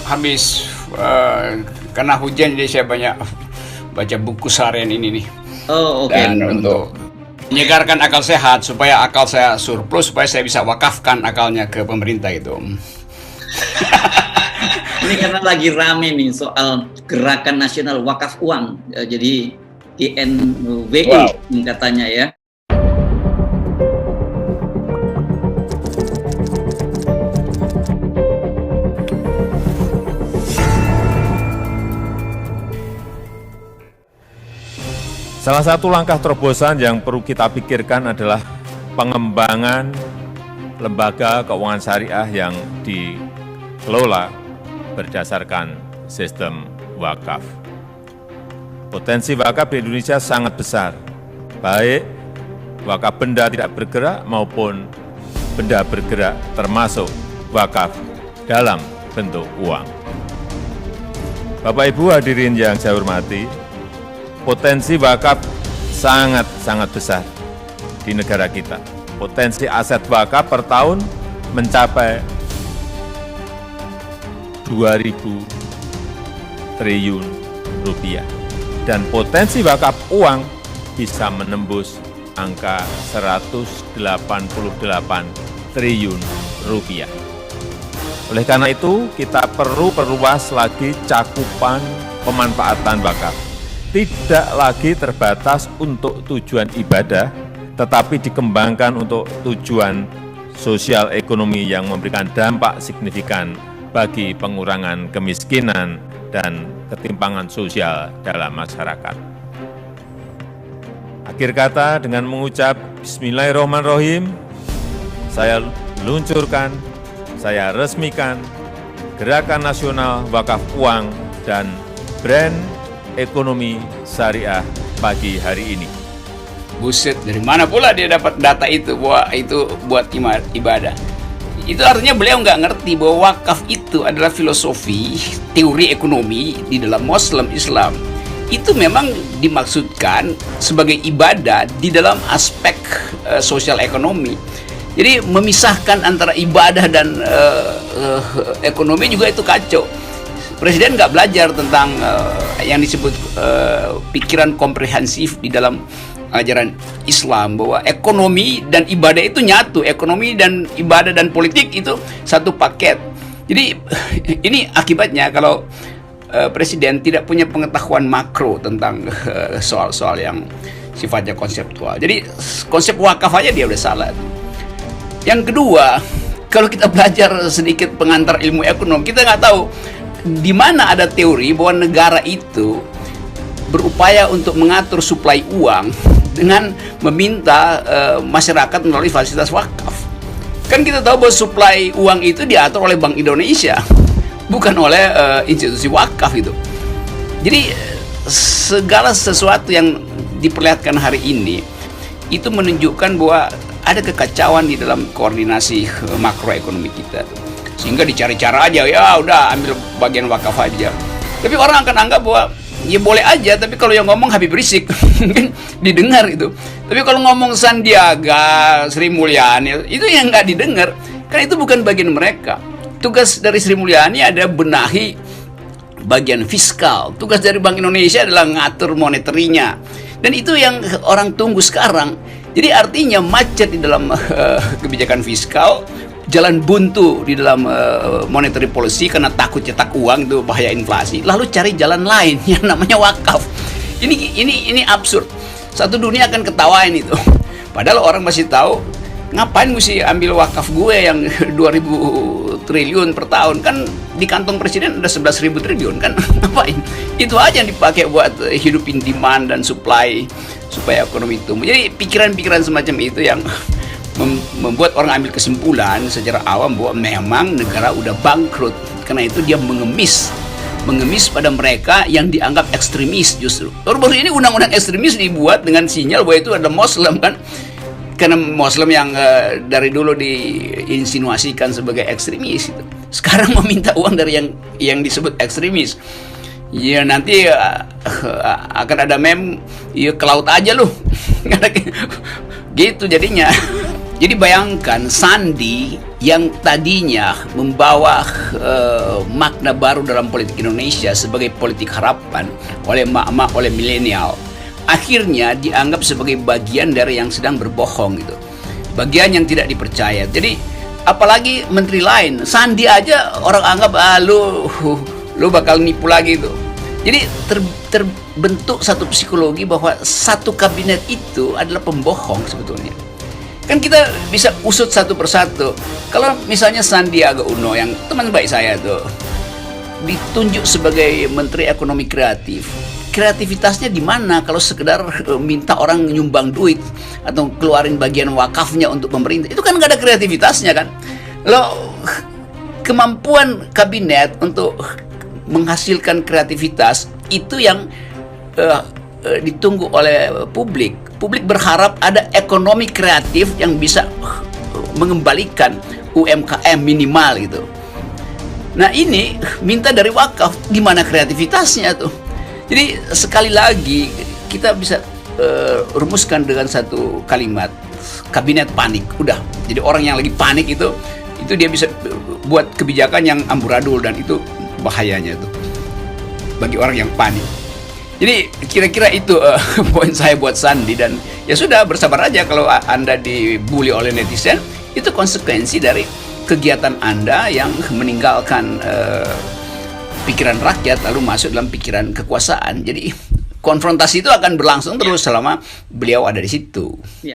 habis karena hujan jadi saya banyak baca buku seharian ini nih. Oh, oke. Dan untuk menyegarkan akal sehat supaya akal saya surplus supaya saya bisa wakafkan akalnya ke pemerintah gitu. Ini karena lagi rame nih soal Gerakan Nasional Wakaf Uang. Jadi GNWI katanya ya. Salah satu langkah terobosan yang perlu kita pikirkan adalah pengembangan lembaga keuangan syariah yang dikelola berdasarkan sistem wakaf. Potensi wakaf di Indonesia sangat besar, baik wakaf benda tidak bergerak maupun benda bergerak termasuk wakaf dalam bentuk uang. Bapak Ibu hadirin yang saya hormati, potensi wakaf sangat besar di negara kita. Potensi aset wakaf per tahun mencapai 2.000 triliun rupiah. Dan potensi wakaf uang bisa menembus angka 188 triliun rupiah. Oleh karena itu, kita perlu perluas lagi cakupan pemanfaatan wakaf. Tidak lagi terbatas untuk tujuan ibadah, tetapi dikembangkan untuk tujuan sosial ekonomi yang memberikan dampak signifikan bagi pengurangan kemiskinan dan ketimpangan sosial dalam masyarakat. Akhir kata, dengan mengucap Bismillahirrahmanirrahim, saya luncurkan, saya resmikan Gerakan Nasional Wakaf Uang dan Brand Ekonomi Syariah pagi hari ini. Buset, dari mana pula dia dapat data itu bahwa itu buat ibadah? Itu artinya beliau nggak ngerti bahwa wakaf itu adalah filosofi, teori ekonomi di dalam Islam. Itu memang dimaksudkan sebagai ibadah di dalam aspek sosial ekonomi. Jadi memisahkan antara ibadah dan ekonomi juga itu kacau. Presiden nggak belajar tentang yang disebut pikiran komprehensif di dalam ajaran Islam, bahwa ekonomi dan ibadah itu nyatu, ekonomi dan ibadah dan politik itu satu paket. Jadi ini akibatnya kalau Presiden tidak punya pengetahuan makro tentang soal-soal yang sifatnya konseptual. Jadi konsep wakaf aja dia udah salah. Yang kedua, kalau kita belajar sedikit pengantar ilmu ekonomi, kita nggak tahu di mana ada teori bahwa negara itu berupaya untuk mengatur suplai uang dengan meminta masyarakat melalui fasilitas wakaf. Kan kita tahu bahwa suplai uang itu diatur oleh Bank Indonesia, bukan oleh institusi wakaf itu. Jadi segala sesuatu yang diperlihatkan hari ini itu menunjukkan bahwa ada kekacauan di dalam koordinasi makroekonomi kita. Sehingga dicari cara aja, ya udah ambil bagian wakaf aja. Tapi orang akan anggap bahwa ya boleh aja, tapi kalau yang ngomong Habib Rizik mungkin didengar itu. Tapi kalau ngomong Sandiaga, Sri Mulyani, itu yang nggak didengar, karena itu bukan bagian mereka. Tugas dari Sri Mulyani ada benahi bagian fiskal. Tugas dari Bank Indonesia adalah ngatur moneterinya. Dan itu yang orang tunggu sekarang. Jadi artinya macet di dalam kebijakan fiskal, jalan buntu di dalam monetary policy karena takut cetak uang itu bahaya inflasi. Lalu cari jalan lain yang namanya wakaf. Ini absurd. Satu dunia akan ketawain itu. Padahal orang masih tahu ngapain mesti ambil wakaf gue yang 2.000 triliun per tahun, kan di kantong presiden ada 11.000 triliun kan. Ngapain? Itu aja yang dipakai buat hidupin demand dan supply supaya ekonomi tumbuh. Jadi pikiran-pikiran semacam itu yang membuat orang ambil kesimpulan secara awam bahwa memang negara udah bangkrut. Karena itu dia mengemis pada mereka yang dianggap ekstremis justru. Baru-baru ini undang-undang ekstremis dibuat dengan sinyal bahwa itu adalah Muslim kan. Karena Muslim yang dari dulu diinsinuasikan sebagai ekstremis itu. Sekarang meminta uang dari yang disebut ekstremis. Ya nanti akan ada meme, ya ke laut aja loh. Gitu jadinya. Jadi bayangkan Sandi yang tadinya membawa makna baru dalam politik Indonesia sebagai politik harapan oleh emak-emak, oleh milenial, akhirnya dianggap sebagai bagian dari yang sedang berbohong gitu. Bagian yang tidak dipercaya. Jadi apalagi menteri lain, Sandi aja orang anggap lu bakal nipu lagi tuh. Jadi terbentuk satu psikologi bahwa satu kabinet itu adalah pembohong sebetulnya. Kan kita bisa usut satu persatu. Kalau misalnya Sandiaga Uno yang teman baik saya tuh ditunjuk sebagai Menteri Ekonomi Kreatif, kreativitasnya di mana kalau sekedar minta orang nyumbang duit atau keluarin bagian wakafnya untuk pemerintah? Itu kan nggak ada kreativitasnya kan. Lo kemampuan kabinet untuk menghasilkan kreativitas itu yang ditunggu oleh publik. Publik berharap ada ekonomi kreatif yang bisa mengembalikan UMKM minimal gitu. Nah ini minta dari wakaf, gimana kreativitasnya tuh? Jadi sekali lagi kita bisa rumuskan dengan satu kalimat, kabinet panik. Udah, jadi orang yang lagi panik itu dia bisa buat kebijakan yang amburadul, dan itu bahayanya tuh bagi orang yang panik. Jadi kira-kira itu poin saya buat Sandi, dan ya sudah, bersabar aja kalau Anda dibully oleh netizen. Itu konsekuensi dari kegiatan Anda yang meninggalkan pikiran rakyat lalu masuk dalam pikiran kekuasaan. Jadi konfrontasi itu akan berlangsung terus selama beliau ada di situ.